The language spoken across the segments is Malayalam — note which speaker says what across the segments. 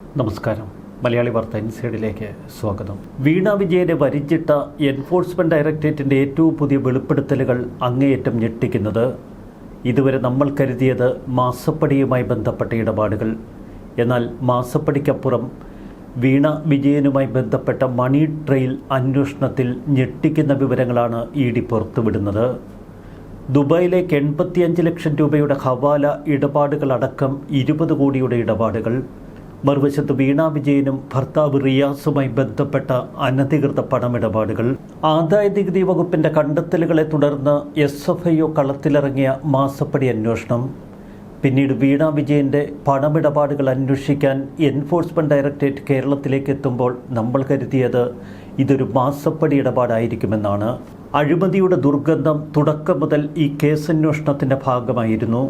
Speaker 1: നമസ്കാരം. മലയാളി വാർത്ത ഇൻസൈഡിലേക്ക് സ്വാഗതം. വീണ വിജയനെ വരിച്ചിട്ട എൻഫോഴ്സ്മെന്റ് ഡയറക്ടറേറ്റിന്റെ ഏറ്റവും പുതിയ വെളിപ്പെടുത്തലുകൾ അങ്ങേയറ്റം ഞെട്ടിക്കുന്നത്. ഇതുവരെ നമ്മൾ കരുതിയത് മാസപ്പടിയുമായി ബന്ധപ്പെട്ട ഇടപാടുകൾ. എന്നാൽ മാസപ്പടിക്കപ്പുറം വീണ വിജയനുമായി ബന്ധപ്പെട്ട മണി ട്രെയിൽ അന്വേഷണത്തിൽ ഞെട്ടിക്കുന്ന വിവരങ്ങളാണ് ഇ.ഡി. പുറത്തുവിടുന്നത്. ദുബായിലേക്ക് 85 ലക്ഷം രൂപയുടെ ഹവാല ഇടപാടുകളടക്കം 20 കോടിയുടെ ഇടപാടുകൾ. മറുവശത്ത് വീണ വിജയനും ഭർത്താവ് റിയാസുമായി ബന്ധപ്പെട്ട അനധികൃത പണമിടപാടുകൾ. ആദായനികുതി വകുപ്പിന്റെ കണ്ടെത്തലുകളെ തുടർന്ന് SFIO കളത്തിലിറങ്ങിയ മാസപ്പടി അന്വേഷണം. പിന്നീട് വീണ വിജയന്റെ പണമിടപാടുകൾ അന്വേഷിക്കാൻ എൻഫോഴ്സ്മെന്റ് ഡയറക്ടറേറ്റ് കേരളത്തിലേക്ക് എത്തുമ്പോൾ നമ്മൾ കരുതിയത് ഇതൊരു മാസപ്പടി ഇടപാടായിരിക്കുമെന്നാണ്. അഴിമതിയുടെ ദുർഗന്ധം തുടക്കം മുതൽ ഈ കേസന്വേഷണത്തിന്റെ ഭാഗമായിരുന്നു.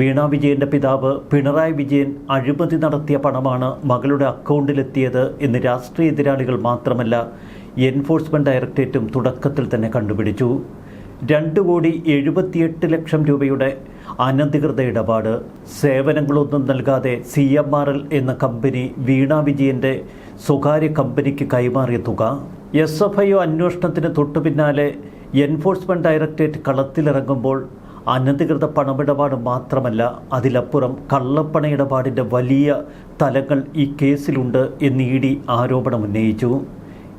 Speaker 1: വീണ വിജയന്റെ പിതാവ് പിണറായി വിജയൻ അഴിമതി നടത്തിയ പണമാണ് മകളുടെ അക്കൗണ്ടിലെത്തിയത് എന്ന് രാഷ്ട്രീയ എതിരാളികൾ മാത്രമല്ല എൻഫോഴ്സ്മെന്റ് ഡയറക്ടറേറ്റും തുടക്കത്തിൽ തന്നെ കണ്ടുപിടിച്ചു. 2,78 ലക്ഷം രൂപയുടെ അനധികൃത ഇടപാട്. സേവനങ്ങളൊന്നും നൽകാതെ CMRL എന്ന കമ്പനി വീണ വിജയന്റെ സ്വകാര്യ കമ്പനിക്ക് കൈമാറിയ തുക. SFIO അന്വേഷണത്തിന് തൊട്ടുപിന്നാലെ എൻഫോഴ്സ്മെന്റ് ഡയറക്ടറേറ്റ് കളത്തിലിറങ്ങുമ്പോൾ അനധികൃത പണമിടപാട് മാത്രമല്ല, അതിലപ്പുറം കള്ളപ്പണ ഇടപാടിൻ്റെ വലിയ തലങ്ങൾ ഈ കേസിലുണ്ട് എന്ന് ഇ.ഡി. ആരോപണമുന്നയിച്ചു.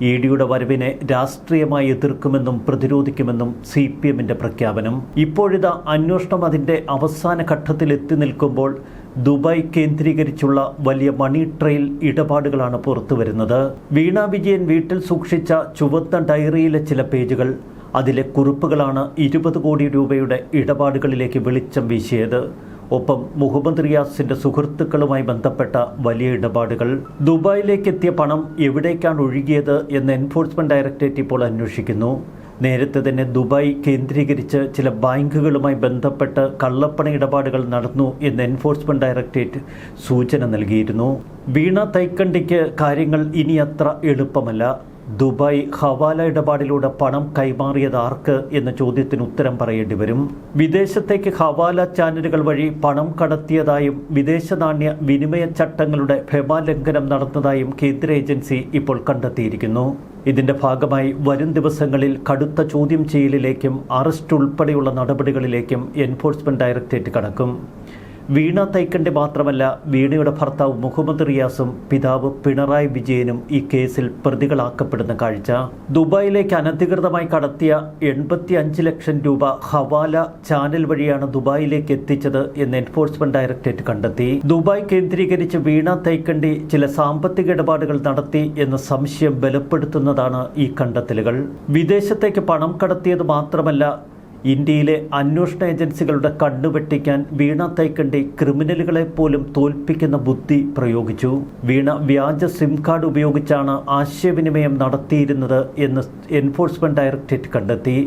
Speaker 1: ഇ.ഡിയുടെ വരവിനെ രാഷ്ട്രീയമായി എതിർക്കുമെന്നും പ്രതിരോധിക്കുമെന്നും CPMന്റെ പ്രഖ്യാപനം. ഇപ്പോഴിതാ അന്വേഷണം അതിൻ്റെ അവസാന ഘട്ടത്തിൽ എത്തി നിൽക്കുമ്പോൾ ദുബായ് കേന്ദ്രീകരിച്ചുള്ള വലിയ മണി ട്രെയിൽ ഇടപാടുകളാണ് പുറത്തുവരുന്നത്. വീണ വിജയൻ വീട്ടിൽ സൂക്ഷിച്ച ചുവന്ന ഡയറിയിലെ ചില പേജുകൾ, അതിലെ കുറിപ്പുകളാണ് 20 കോടി രൂപയുടെ ഇടപാടുകളിലേക്ക് വെളിച്ചം വീശിയത്. ഒപ്പം മുഹമ്മദ് റിയാസിന്റെ സുഹൃത്തുക്കളുമായി ബന്ധപ്പെട്ട വലിയ ഇടപാടുകൾ. ദുബായിലേക്ക് എത്തിയ പണം എവിടേക്കാണ് ഒഴുകിയത് എന്ന് എൻഫോഴ്സ്മെന്റ് ഡയറക്ടറേറ്റ് ഇപ്പോൾ അന്വേഷിക്കുന്നു. നേരത്തെ തന്നെ ദുബായ് കേന്ദ്രീകരിച്ച് ചില ബാങ്കുകളുമായി ബന്ധപ്പെട്ട് കള്ളപ്പണ ഇടപാടുകൾ നടന്നു എന്ന് എൻഫോഴ്സ്മെന്റ് ഡയറക്ടറേറ്റ് സൂചന നൽകിയിരുന്നു. വീണ തൈക്കണ്ടിക്ക് കാര്യങ്ങൾ ഇനി അത്ര എളുപ്പമല്ല. ദുബായ് ഹവാല ഇടപാടിലൂടെ പണം കൈമാറിയത് ആർക്ക് എന്ന ചോദ്യത്തിന് ഉത്തരം പറയേണ്ടി വരും. വിദേശത്തേക്ക് ഹവാല ചാനലുകൾ വഴി പണം കടത്തിയതായും വിദേശ നാണ്യ വിനിമയ ചട്ടങ്ങളുടെ ഭേദലംഘനം നടന്നതായും കേന്ദ്ര ഏജൻസി ഇപ്പോൾ കണ്ടെത്തിയിരിക്കുന്നു. ഇതിന്റെ ഭാഗമായി വരും ദിവസങ്ങളിൽ കടുത്ത ചോദ്യം ചെയ്യലിലേക്കും അറസ്റ്റ് ഉൾപ്പെടെയുള്ള നടപടികളിലേക്കും എൻഫോഴ്സ്മെന്റ് ഡയറക്ടറേറ്റ് കടക്കും. വീണ തൈക്കണ്ടി മാത്രമല്ല, വീണയുടെ ഭർത്താവ് മുഹമ്മദ് റിയാസും പിതാവ് പിണറായി വിജയനും ഈ കേസിൽ പ്രതികളാക്കപ്പെടുന്ന കാഴ്ച. ദുബായിലേക്ക് അനധികൃതമായി കടത്തിയ 85 ലക്ഷം രൂപ ഹവാല ചാനൽ വഴിയാണ് ദുബായിലേക്ക് എത്തിച്ചത് എന്ന് എൻഫോഴ്സ്മെന്റ് ഡയറക്ടറേറ്റ് കണ്ടെത്തി. ദുബായ് കേന്ദ്രീകരിച്ച് വീണ തൈക്കണ്ടി ചില സാമ്പത്തിക ഇടപാടുകൾ നടത്തി എന്ന സംശയം ബലപ്പെടുത്തുന്നതാണ് ഈ കണ്ടെത്തലുകൾ. വിദേശത്തേക്ക് പണം കടത്തിയത് മാത്രമല്ല, ഇന്ത്യയിലെ അന്വേഷണ ഏജൻസികളുടെ കണ്ണുവെട്ടിക്കാൻ വീണ തൈക്കണ്ടി ക്രിമിനലുകളെ പോലും തോൽപ്പിക്കുന്ന ബുദ്ധി പ്രയോഗിച്ചു. വീണ വ്യാജ സിം കാർഡ് ഉപയോഗിച്ചാണ് ആശയവിനിമയം നടത്തിയിരുന്നത് എന്ന് എൻഫോഴ്സ്മെന്റ് ഡയറക്ടറേറ്റ് കണ്ടെത്തി.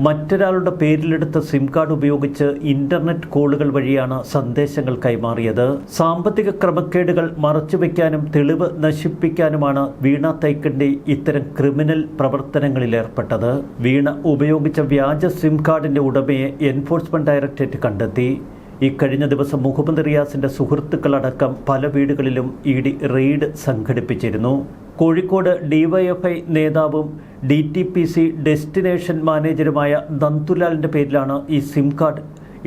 Speaker 1: മറ്റൊരാളുടെ പേരിലെടുത്ത സിം കാർഡ് ഉപയോഗിച്ച് ഇന്റർനെറ്റ് കോളുകൾ വഴിയാണ് സന്ദേശങ്ങൾ കൈമാറിയത്. സാമ്പത്തിക ക്രമക്കേടുകൾ മറച്ചുവെക്കാനും തെളിവ് നശിപ്പിക്കാനുമാണ് വീണ തൈക്കണ്ടി ഇത്തരം ക്രിമിനൽ പ്രവർത്തനങ്ങളിൽ ഏർപ്പെട്ടത്. വീണ ഉപയോഗിച്ച വ്യാജ സിം കാർഡിന്റെ ഉടമയെ എൻഫോഴ്സ്മെന്റ് ഡയറക്ടറേറ്റ് കണ്ടെത്തി. ഇക്കഴിഞ്ഞ ദിവസം മുഹമ്മദ് റിയാസിന്റെ സുഹൃത്തുക്കളടക്കം പല വീടുകളിലും ഇ.ഡി. റെയ്ഡ് സംഘടിപ്പിച്ചിരുന്നു. കോഴിക്കോട് DYFI നേതാവും DTPC ഡെസ്റ്റിനേഷൻ മാനേജരുമായ നന്ദുലാലിന്റെ പേരിലാണ് ഈ സിം കാർഡ്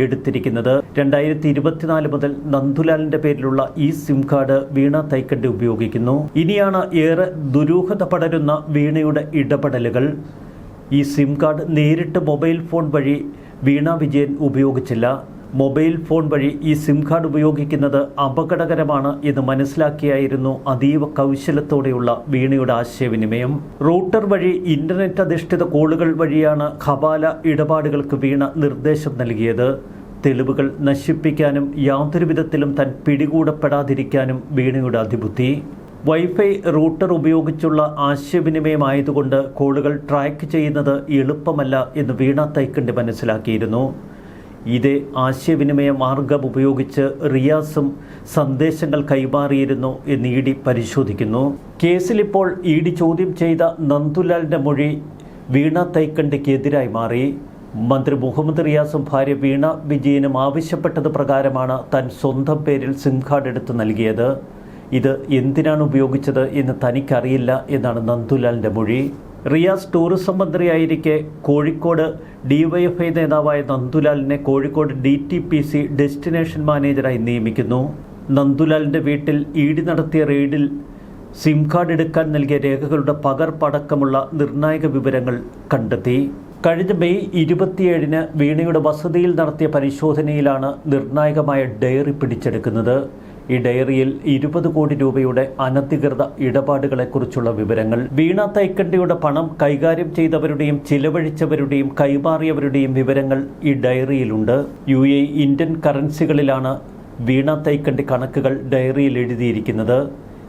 Speaker 1: എടുത്തിരിക്കുന്നത്. 2024 മുതൽ നന്ദുലാലിന്റെ പേരിലുള്ള ഈ സിം കാർഡ് വീണ തൈക്കണ്ടി ഉപയോഗിക്കുന്നു. ഇനിയാണ് ഏറെ ദുരൂഹത പടരുന്ന വീണയുടെ ഇടപെടലുകൾ. ഈ സിം കാർഡ് നേരിട്ട് മൊബൈൽ ഫോൺ വഴി വീണ വിജയൻ ഉപയോഗിച്ചില്ല. മൊബൈൽ ഫോൺ വഴി ഈ സിം കാർഡ് ഉപയോഗിക്കുന്നത് അപകടകരമാണ് എന്ന് മനസ്സിലാക്കിയായിരുന്നു അതീവ കൗശലത്തോടെയുള്ള വീണയുടെ ആശയവിനിമയം. റൂട്ടർ വഴി ഇന്റർനെറ്റ് അധിഷ്ഠിത കോളുകൾ വഴിയാണ് ഹവാല ഇടപാടുകൾക്ക് വീണ നിർദ്ദേശം നൽകിയത്. തെളിവുകൾ നശിപ്പിക്കാനും യാതൊരു വിധത്തിലും താൻ പിടികൂടപ്പെടാതിരിക്കാനും വീണയുടെ അതിബുദ്ധി. വൈഫൈ റൂട്ടർ ഉപയോഗിച്ചുള്ള ആശയവിനിമയമായതുകൊണ്ട് കോളുകൾ ട്രാക്ക് ചെയ്യുന്നത് എളുപ്പമല്ല എന്ന് വീണ തൈക്കണ്ടി മനസ്സിലാക്കിയിരുന്നു. ഇതേ ആശയവിനിമയ മാർഗം ഉപയോഗിച്ച് റിയാസും സന്ദേശങ്ങൾ കൈമാറിയിരുന്നു എന്ന് ഇ.ഡി. പരിശോധിക്കുന്നു. കേസിലിപ്പോൾ ഇ.ഡി. ചോദ്യം ചെയ്ത നന്ദുലാലിന്റെ മൊഴി വീണ തൈക്കണ്ടിക്ക് എതിരായി മാറി. മന്ത്രി മുഹമ്മദ് റിയാസും ഭാര്യ വീണ വിജയനും ആവശ്യപ്പെട്ടത് പ്രകാരമാണ് താൻ സ്വന്തം പേരിൽ സിം കാർഡ് എടുത്ത് നൽകിയത്. ഇത് എന്തിനാണ് ഉപയോഗിച്ചത് എന്ന് തനിക്കറിയില്ല എന്നാണ് നന്ദുലാലിൻ്റെ മൊഴി. റിയാസ് ടൂറിസം മന്ത്രിയായിരിക്കെ കോഴിക്കോട് ഡിവൈഎഫ്ഐ നേതാവായ നന്ദുലാലിനെ കോഴിക്കോട് DTPC ഡെസ്റ്റിനേഷൻ മാനേജറായി നിയമിക്കുന്നു. നന്ദുലാലിൻ്റെ വീട്ടിൽ ഇഡി നടത്തിയ റെയ്ഡിൽ സിം കാർഡ് എടുക്കാൻ നൽകിയ രേഖകളുടെ പകർപ്പടക്കമുള്ള നിർണായക വിവരങ്ങൾ കണ്ടെത്തി. കഴിഞ്ഞ മെയ് 27-ന് വീണയുടെ വസതിയിൽ നടത്തിയ പരിശോധനയിലാണ് നിർണായകമായ ഡയറി പിടിച്ചെടുക്കുന്നത്. ഈ ഡയറിയിൽ 20 കോടി രൂപയുടെ അനധികൃത ഇടപാടുകളെക്കുറിച്ചുള്ള വിവരങ്ങൾ, വീണ തൈക്കണ്ടിയുടെ പണം കൈകാര്യം ചെയ്തവരുടെയും ചിലവഴിച്ചവരുടെയും കൈമാറിയവരുടെയും വിവരങ്ങൾ ഈ ഡയറിയിലുണ്ട്. UAE ഇന്ത്യൻ കറൻസികളിലാണ് വീണ തൈക്കണ്ടി കണക്കുകൾ ഡയറിയിൽ എഴുതിയിരിക്കുന്നത്.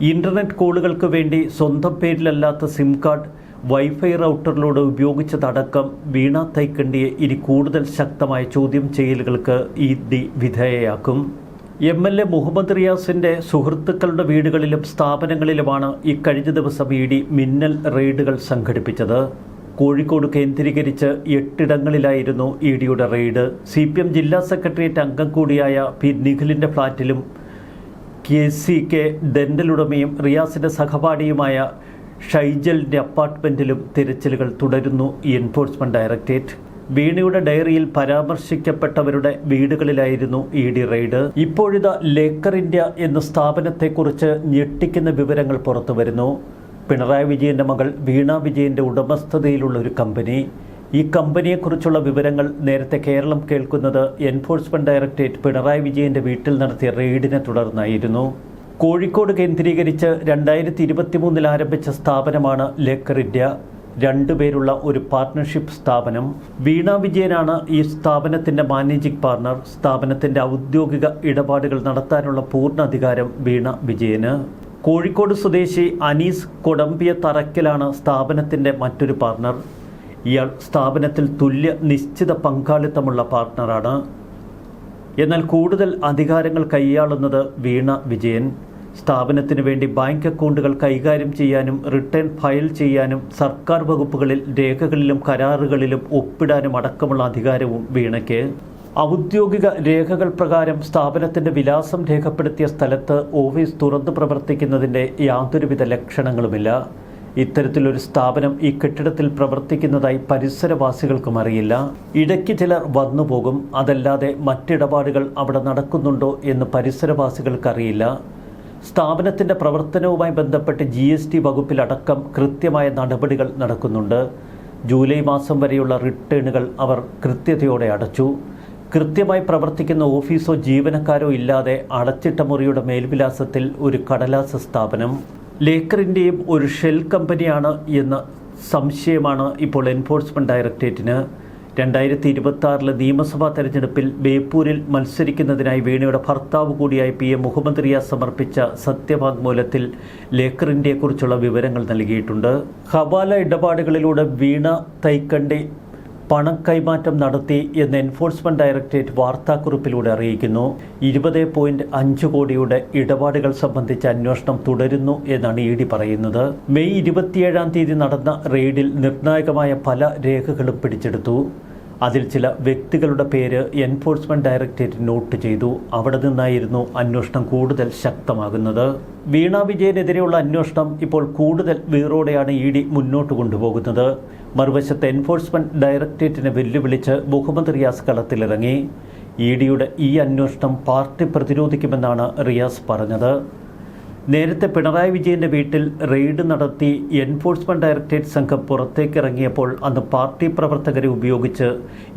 Speaker 1: ഇന്റർനെറ്റ് കോളുകൾക്ക് വേണ്ടി സ്വന്തം പേരിലല്ലാത്ത സിം കാർഡ് വൈഫൈ റൗട്ടറിലൂടെ ഉപയോഗിച്ചതടക്കം വീണ തൈക്കണ്ടിയെ ഇനി കൂടുതൽ ശക്തമായ ചോദ്യം ചെയ്യലുകൾക്ക് ED വിധേയയാക്കും. MLA മുഹമ്മദ് റിയാസിന്റെ സുഹൃത്തുക്കളുടെ വീടുകളിലും സ്ഥാപനങ്ങളിലുമാണ് ഇക്കഴിഞ്ഞ ദിവസം ED മിന്നൽ റെയ്ഡുകൾ സംഘടിപ്പിച്ചത്. കോഴിക്കോട് കേന്ദ്രീകരിച്ച് 8 ഇടങ്ങളിലായിരുന്നു EDയുടെ റെയ്ഡ്. CPM ജില്ലാ സെക്രട്ടേറിയറ്റ് അംഗം കൂടിയായ P. നിഖിലിന്റെ ഫ്ളാറ്റിലും KCK ഡെന്റൽ ഉടമയും റിയാസിന്റെ സഹപാഠിയുമായ ഷൈജലിന്റെ അപ്പാർട്ട്മെന്റിലും തിരച്ചിലുകൾ തുടരുന്നു എൻഫോഴ്സ്മെന്റ് ഡയറക്ടറേറ്റ്. വീണയുടെ ഡയറിയിൽ പരാമർശിക്കപ്പെട്ടവരുടെ വീടുകളിലായിരുന്നു ED റെയ്ഡ്. ഇപ്പോഴിതാ ലേക്കർ ഇന്ത്യ എന്ന സ്ഥാപനത്തെക്കുറിച്ച് ഞെട്ടിക്കുന്ന വിവരങ്ങൾ പുറത്തു വരുന്നു. പിണറായി വിജയന്റെ മകൾ വീണ വിജയന്റെ ഉടമസ്ഥതയിലുള്ള ഒരു കമ്പനി. ഈ കമ്പനിയെക്കുറിച്ചുള്ള വിവരങ്ങൾ നേരത്തെ കേരളം കേൾക്കുന്നത് എൻഫോഴ്സ്മെന്റ് ഡയറക്ടറേറ്റ് പിണറായി വിജയന്റെ വീട്ടിൽ നടത്തിയ റെയ്ഡിനെ തുടർന്നായിരുന്നു. കോഴിക്കോട് കേന്ദ്രീകരിച്ച് 2023-ൽ ആരംഭിച്ച സ്ഥാപനമാണ് ലേക്കർ ഇന്ത്യ. 2 പേരുള്ള ഒരു പാർട്ട്ണർഷിപ്പ് സ്ഥാപനം. വീണ വിജയനാണ് ഈ സ്ഥാപനത്തിന്റെ മാനേജിംഗ് പാർട്ണർ. സ്ഥാപനത്തിന്റെ ഔദ്യോഗിക ഇടപാടുകൾ നടത്താനുള്ള പൂർണ്ണ അധികാരം വീണ വിജയന്. കോഴിക്കോട് സ്വദേശി അനീസ് കൊടമ്പിയ തറക്കലാണ് സ്ഥാപനത്തിന്റെ മറ്റൊരു പാർട്ണർ. ഇയാൾ സ്ഥാപനത്തിൽ തുല്യ നിശ്ചിത പങ്കാളിത്തമുള്ള പാർട്ണറാണ്. എന്നാൽ കൂടുതൽ അധികാരങ്ങൾ കൈയാളുന്നത് വീണ വിജയൻ. സ്ഥാപനത്തിന് വേണ്ടി ബാങ്ക് അക്കൗണ്ടുകൾ കൈകാര്യം ചെയ്യാനും റിട്ടേൺ ഫയൽ ചെയ്യാനും സർക്കാർ വകുപ്പുകളിൽ രേഖകളിലും കരാറുകളിലും ഒപ്പിടാനും അടക്കമുള്ള അധികാരവും വീണയ്ക്ക്. ഔദ്യോഗിക രേഖകൾ പ്രകാരം സ്ഥാപനത്തിന്റെ വിലാസം രേഖപ്പെടുത്തിയ സ്ഥലത്ത് ഓഫീസ് തുറന്നു പ്രവർത്തിക്കുന്നതിൻ്റെ യാതൊരുവിധ ലക്ഷണങ്ങളുമില്ല. ഇത്തരത്തിലൊരു സ്ഥാപനം ഈ കെട്ടിടത്തിൽ പ്രവർത്തിക്കുന്നതായി പരിസരവാസികൾക്കും അറിയില്ല. ഇടയ്ക്ക് ചിലർ വന്നുപോകും. അതല്ലാതെ മറ്റിടപാടുകൾ അവിടെ നടക്കുന്നുണ്ടോ എന്ന് പരിസരവാസികൾക്കറിയില്ല. സ്ഥാപനത്തിന്റെ പ്രവർത്തനവുമായി ബന്ധപ്പെട്ട് GST വകുപ്പിലടക്കം കൃത്യമായ നടപടികൾ നടക്കുന്നുണ്ട്. ജൂലൈ മാസം വരെയുള്ള റിട്ടേണുകൾ അവർ കൃത്യതയോടെ അടച്ചു. കൃത്യമായി പ്രവർത്തിക്കുന്ന ഓഫീസോ ജീവനക്കാരോ ഇല്ലാതെ അടച്ചിട്ട മുറിയുടെ മേൽവിലാസത്തിൽ ഒരു കടലാസ സ്ഥാപനം. ലേക്കർ ഇന്ത്യയും ഒരു ഷെൽ കമ്പനിയാണ് എന്ന സംശയമാണ് ഇപ്പോൾ എൻഫോഴ്സ്മെന്റ് ഡയറക്ടറേറ്റിന്. 2026 നിയമസഭാ തെരഞ്ഞെടുപ്പിൽ ബേപ്പൂരിൽ മത്സരിക്കുന്നതിനായി വീണയുടെ ഭർത്താവ് കൂടിയായി PM മുഹമ്മദ് റിയാസ് സമർപ്പിച്ച സത്യവാങ്മൂലത്തിൽ ലേക്കർ ഇന്ത്യയെക്കുറിച്ചുള്ള വിവരങ്ങൾ നൽകിയിട്ടുണ്ട്. ഹവാല ഇടപാടുകളിലൂടെ വീണ തൈക്കണ്ടി പണം കൈമാറ്റം നടത്തി എന്ന് എൻഫോഴ്സ്മെന്റ് ഡയറക്ടറേറ്റ് വാർത്താക്കുറിപ്പിലൂടെ അറിയിക്കുന്നു. 20.5 കോടിയുടെ ഇടപാടുകൾ സംബന്ധിച്ച അന്വേഷണം തുടരുന്നു എന്നാണ് ED പറയുന്നത്. മെയ് 27-ാം തീയതി നടന്ന റെയ്ഡിൽ നിർണായകമായ പല രേഖകളും പിടിച്ചെടുത്തു. അതിൽ ചില വ്യക്തികളുടെ പേര് എൻഫോഴ്സ്മെന്റ് ഡയറക്ടറേറ്റ് നോട്ട് ചെയ്തു. അവിടെ നിന്നായിരുന്നു അന്വേഷണം കൂടുതൽ ശക്തമാകുന്നത്. വീണ വിജയനെതിരെയുള്ള അന്വേഷണം ഇപ്പോൾ കൂടുതൽ വീറോടെയാണ് ED മുന്നോട്ട് കൊണ്ടുപോകുന്നത്. മറുവശത്ത് എൻഫോഴ്സ്മെന്റ് ഡയറക്ടറേറ്റിനെ വെല്ലുവിളിച്ച് മുഹമ്മദ് റിയാസ് കളത്തിലിറങ്ങി. EDയുടെ ഈ അന്വേഷണം പാർട്ടി പ്രതിരോധിക്കുമെന്നാണ് റിയാസ് പറഞ്ഞത്. നേരത്തെ പിണറായി വിജയന്റെ വീട്ടിൽ റെയ്ഡ് നടത്തി എൻഫോഴ്സ്മെന്റ് ഡയറക്ടറേറ്റ് സംഘം പുറത്തേക്കിറങ്ങിയപ്പോൾ അന്ന് പാർട്ടി പ്രവർത്തകരെ ഉപയോഗിച്ച്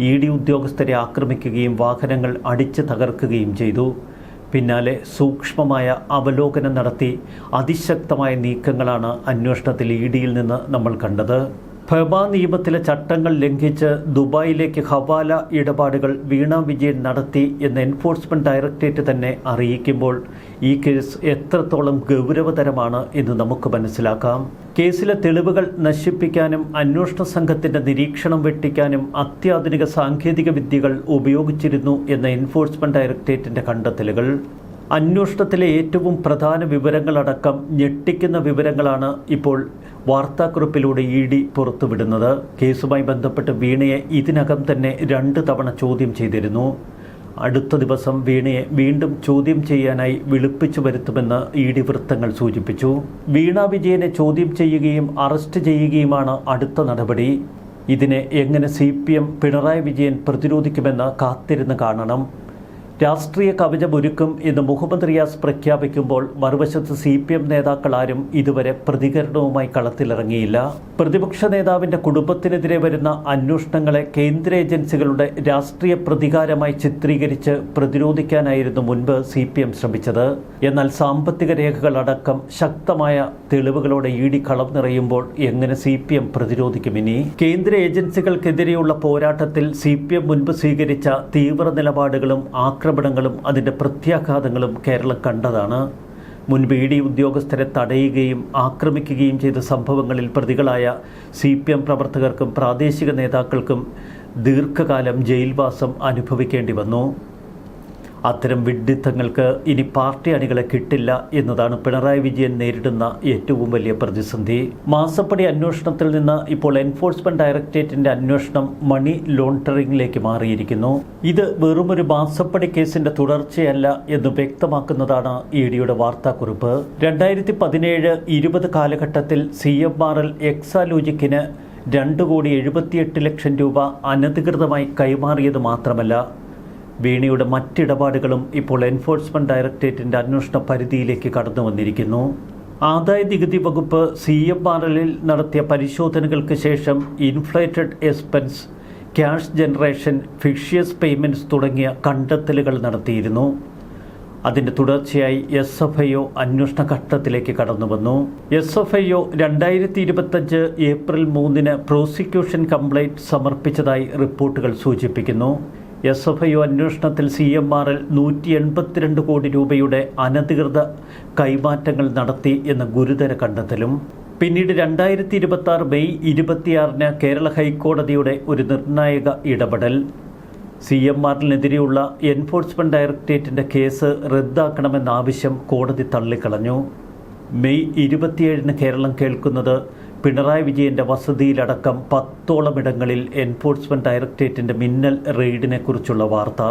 Speaker 1: ED ഉദ്യോഗസ്ഥരെ ആക്രമിക്കുകയും വാഹനങ്ങൾ അടിച്ച് തകർക്കുകയും ചെയ്തു. പിന്നാലെ സൂക്ഷ്മമായ അവലോകനം നടത്തി അതിശക്തമായ നീക്കങ്ങളാണ് അന്വേഷണത്തിൽ EDയിൽ നിന്ന് നമ്മൾ കണ്ടത്. ഫെമ നിയമത്തിലെ ചട്ടങ്ങൾ ലംഘിച്ച് ദുബായിലേക്ക് ഹവാല ഇടപാടുകൾ വീണ വിജയൻ നടത്തി എന്ന് എൻഫോഴ്സ്മെന്റ് ഡയറക്ടറേറ്റ് തന്നെ അറിയിക്കുമ്പോൾ ഈ കേസ് എത്രത്തോളം ഗൗരവതരമാണ് എന്ന് നമുക്ക് മനസ്സിലാക്കാം. കേസിലെ തെളിവുകൾ നശിപ്പിക്കാനും അന്വേഷണ സംഘത്തിന്റെ നിരീക്ഷണം വെട്ടിക്കാനും അത്യാധുനിക സാങ്കേതിക വിദ്യകൾ ഉപയോഗിച്ചിരുന്നു എന്ന എൻഫോഴ്സ്മെന്റ് ഡയറക്ടറേറ്റിന്റെ കണ്ടെത്തലുകൾ. അന്വേഷണത്തിലെ ഏറ്റവും പ്രധാന വിവരങ്ങളടക്കം ഞെട്ടിക്കുന്ന വിവരങ്ങളാണ് ഇപ്പോൾ വാർത്താക്കുറിപ്പിലൂടെ ED പുറത്തുവിടുന്നത്. കേസുമായി ബന്ധപ്പെട്ട് വീണയെ ഇതിനകം തന്നെ 2 തവണ ചോദ്യം ചെയ്തിരുന്നു. അടുത്ത ദിവസം വീണയെ വീണ്ടും ചോദ്യം ചെയ്യാനായി വിളിപ്പിച്ചു വരുത്തുമെന്ന് ED വൃത്തങ്ങൾ സൂചിപ്പിച്ചു. വീണ വിജയനെ ചോദ്യം ചെയ്യുകയും അറസ്റ്റ് ചെയ്യുകയുമാണ് അടുത്ത നടപടി. ഇതിനെ എങ്ങനെ CPM പിണറായി വിജയൻ പ്രതിരോധിക്കുമെന്ന് കാത്തിരുന്ന് കാണണം. രാഷ്ട്രീയ കവചമൊരുക്കും എന്ന് മുഹമ്മദ് റിയാസ് പ്രഖ്യാപിക്കുമ്പോൾ മറുവശത്ത് CPM നേതാക്കൾ ആരും ഇതുവരെ പ്രതികരണവുമായി കളത്തിലിറങ്ങിയില്ല. പ്രതിപക്ഷ നേതാവിൻ്റെ കുടുംബത്തിനെതിരെ വരുന്ന അന്വേഷണങ്ങളെ കേന്ദ്ര ഏജൻസികളുടെ രാഷ്ട്രീയ പ്രതികാരമായി ചിത്രീകരിച്ച് പ്രതിരോധിക്കാനായിരുന്നു മുൻപ് CPM ശ്രമിച്ചത്. എന്നാൽ സാമ്പത്തിക രേഖകളടക്കം ശക്തമായ തെളിവുകളോടെ ED കളം നിറയുമ്പോൾ എങ്ങനെ CPM പ്രതിരോധിക്കും? ഇനി കേന്ദ്ര ഏജൻസികൾക്കെതിരെയുള്ള പോരാട്ടത്തിൽ CPM മുൻപ് സ്വീകരിച്ച തീവ്ര നിലപാടുകളും ആക്രമണങ്ങളും അതിൻ്റെ പ്രത്യാഘാതങ്ങളും കേരളം കണ്ടതാണ്. മുൻപ് ED ഉദ്യോഗസ്ഥരെ തടയുകയും ആക്രമിക്കുകയും ചെയ്ത സംഭവങ്ങളിൽ പ്രതികളായ CPM പ്രവർത്തകർക്കും പ്രാദേശിക നേതാക്കൾക്കും ദീർഘകാലം ജയിൽവാസം അനുഭവിക്കേണ്ടി വന്നു. അത്തരം വിഡ്ഢിത്തങ്ങൾക്ക് ഇനി പാർട്ടി അണികളെ കിട്ടില്ല എന്നതാണ് പിണറായി വിജയൻ നേരിടുന്ന ഏറ്റവും വലിയ പ്രതിസന്ധി. മാസപ്പടി അന്വേഷണത്തിൽ നിന്ന് ഇപ്പോൾ എൻഫോഴ്സ്മെന്റ് ഡയറക്ടറേറ്റിന്റെ അന്വേഷണം മണി ലോണ്ടറിംഗിലേക്ക് മാറിയിരിക്കുന്നു. ഇത് വെറുമൊരു മാസപ്പടി കേസിന്റെ തുടർച്ചയല്ല എന്ന് വ്യക്തമാക്കുന്നതാണ് EDയുടെ വാർത്താക്കുറിപ്പ്. 2017-20 കാലഘട്ടത്തിൽ CMRL എക്സാലോജിക്കിന് 2,78,00,000 രൂപ അനധികൃതമായി കൈമാറിയത് മാത്രമല്ല, വീണയുടെ മറ്റിടപാടുകളും ഇപ്പോൾ എൻഫോഴ്സ്മെന്റ് ഡയറക്ടറേറ്റിന്റെ അന്വേഷണ പരിധിയിലേക്ക് കടന്നു വന്നിരിക്കുന്നു. ആദായ നികുതി വകുപ്പ് CMRLൽ നടത്തിയ പരിശോധനകൾക്ക് ശേഷം inflated expense, cash generation, fictitious payments തുടങ്ങിയ കണ്ടെത്തലുകൾ നടത്തിയിരുന്നു. അതിൻ്റെ തുടർച്ചയായി SFIO അന്വേഷണ ഘട്ടത്തിലേക്ക് കടന്നു വന്നു. SFIO 2025 ഏപ്രിൽ 3 പ്രോസിക്യൂഷൻ കംപ്ലയിന്റ് സമർപ്പിച്ചതായി റിപ്പോർട്ടുകൾ സൂചിപ്പിക്കുന്നു. SFIO അന്വേഷണത്തിൽ CMRL 182 കോടി രൂപയുടെ അനധികൃത കൈമാറ്റങ്ങൾ നടത്തി എന്ന ഗുരുതര കണ്ടെത്തലും. പിന്നീട് 2026 മെയ് 26 കേരള ഹൈക്കോടതിയുടെ ഒരു നിർണായക ഇടപെടൽ. CMRLനെതിരെയുള്ള എൻഫോഴ്സ്മെന്റ് ഡയറക്ടറേറ്റിന്റെ കേസ് റദ്ദാക്കണമെന്ന ആവശ്യം കോടതി തള്ളിക്കളഞ്ഞു. മെയ് 27 കേരളം കേൾക്കുന്നത് പിണറായി വിജയന്റെ വസതിയിലടക്കം 10ഓളം ഇടങ്ങളിൽ എൻഫോഴ്സ്മെന്റ് ഡയറക്ടറേറ്റിന്റെ മിന്നൽ റെയ്ഡിനെ കുറിച്ചുള്ള വാർത്ത.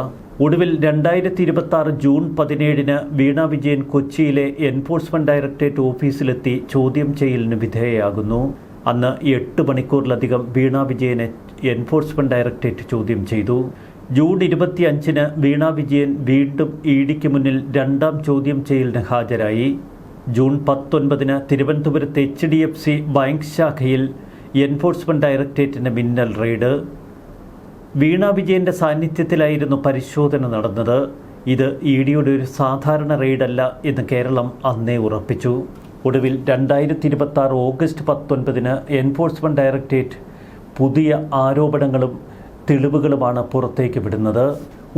Speaker 1: ഒടുവിൽ 2026 ജൂൺ 17 വീണ വിജയൻ കൊച്ചിയിലെ എൻഫോഴ്സ്മെന്റ് ഡയറക്ടറേറ്റ് ഓഫീസിലെത്തി ചോദ്യം ചെയ്യലിന് വിധേയയാകുന്നു. അന്ന് 8 മണിക്കൂറിലധികം വീണ വിജയനെ എൻഫോഴ്സ്മെന്റ് ഡയറക്ടറേറ്റ് ചോദ്യം ചെയ്തു. ജൂൺ 25 വീണ വിജയൻ വീണ്ടും EDക്ക് മുന്നിൽ 2ാം ചോദ്യം ചെയ്യലിന് ഹാജരായി. ജൂൺ 19 തിരുവനന്തപുരത്ത് HDFC ബാങ്ക് ശാഖയിൽ എൻഫോഴ്സ്മെന്റ് ഡയറക്ടറേറ്റിന്റെ മിന്നൽ റെയ്ഡ്. വീണ വിജയന്റെ സാന്നിധ്യത്തിലായിരുന്നു പരിശോധന നടന്നത്. ഇത് EDയുടെ ഒരു സാധാരണ റെയ്ഡല്ല എന്ന് കേരളം അന്നേ ഉറപ്പിച്ചു. ഒടുവിൽ 2026 ഓഗസ്റ്റ് 19 എൻഫോഴ്സ്മെന്റ് ഡയറക്ടറേറ്റ് പുതിയ ആരോപണങ്ങളും തെളിവുകളുമാണ് പുറത്തേക്ക് വിടുന്നത്.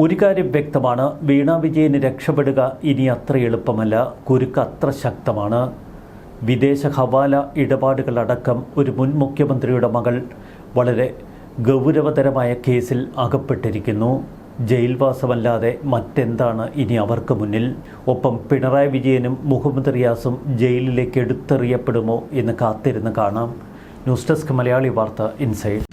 Speaker 1: ഒരു കാര്യം വ്യക്തമാണ്, വീണ വിജയന് രക്ഷപ്പെടുക ഇനി അത്ര എളുപ്പമല്ല. കുരുക്ക് അത്ര ശക്തമാണ്. വിദേശ ഹവാല ഇടപാടുകളടക്കം ഒരു മുൻ മുഖ്യമന്ത്രിയുടെ മകൾ വളരെ ഗൗരവതരമായ കേസിൽ അകപ്പെട്ടിരിക്കുന്നു. ജയിൽവാസമല്ലാതെ മറ്റെന്താണ് ഇനി അവർക്ക് മുന്നിൽ? ഒപ്പം പിണറായി വിജയനും മുഹമ്മദ് റിയാസും ജയിലിലേക്ക് എടുത്തെറിയപ്പെടുമോ എന്ന് കാത്തിരുന്ന് കാണാം. ന്യൂസ് ഡെസ്ക് മലയാളി വാർത്ത ഇൻസൈഡ്.